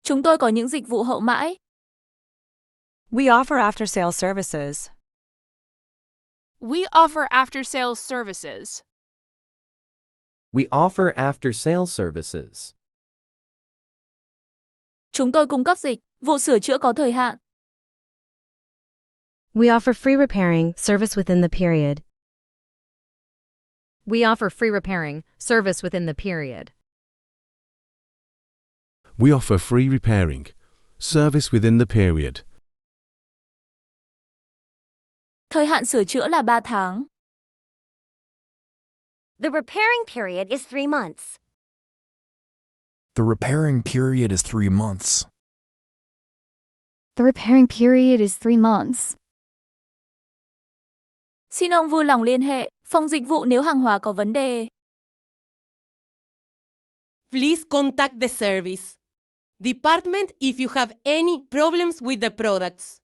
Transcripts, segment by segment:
Chúng tôi có những dịch vụ hậu mãi. We offer after-sales services. We offer after-sales services. We offer after-sales services. Chúng tôi cung cấp dịch vụ sửa chữa có thời hạn. We offer free repairing service within the period. We offer free repairing service within the period. We offer free repairing service within the period. Thời hạn sửa chữa là 3 tháng. The repairing period is 3 months. The repairing period is 3 months. The repairing period is 3 months. Xin ông vui lòng liên hệ phòng dịch vụ nếu hàng hóa có vấn đề. Please contact the service department if you have any problems with the products.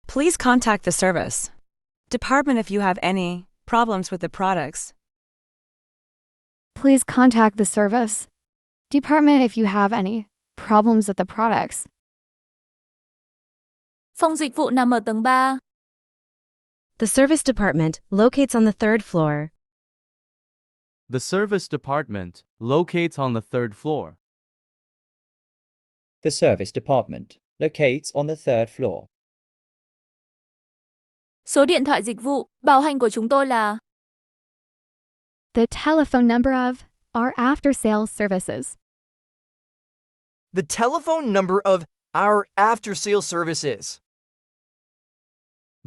Please contact the service department if you have any problems with the products. Please contact the service department if you have any problems with the products. Phòng dịch vụ nằm ở tầng 3. The service department locates on the third floor. The service department locates on the third floor. The service department locates on the third floor. Số điện thoại dịch vụ bảo hành của chúng tôi là The telephone number of our after-sales services. The telephone number of our after-sales services.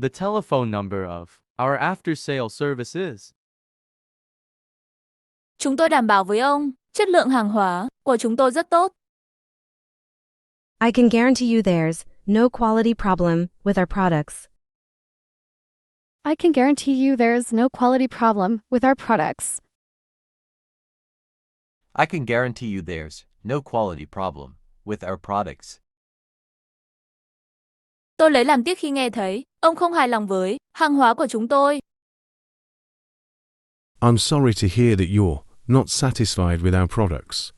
The telephone number of our after-sale services. Chúng tôi đảm bảo với ông, chất lượng hàng hóa của chúng tôi rất tốt. I can guarantee you there's no quality problem with our products. I can guarantee you there's no quality problem with our products. I can guarantee you there's no quality problem with our products. Tôi lấy làm tiếc khi nghe thấy ông không hài lòng với hàng hóa của chúng tôi. I'm sorry to hear that you're not satisfied with our products.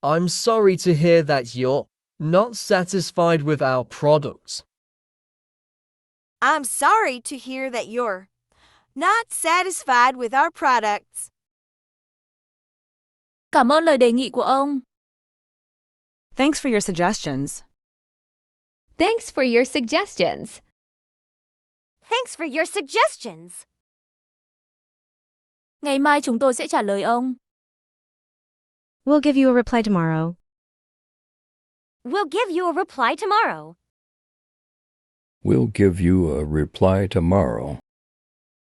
I'm sorry to hear that you're not satisfied with our products. I'm sorry to hear that you're not satisfied with our products. Cảm ơn lời đề nghị của ông. Thanks for your suggestions. Thanks for your suggestions. Thanks for your suggestions. Ngày mai chúng tôi sẽ trả lời ông. We'll give you a reply tomorrow. We'll give you a reply tomorrow. We'll give you a reply tomorrow.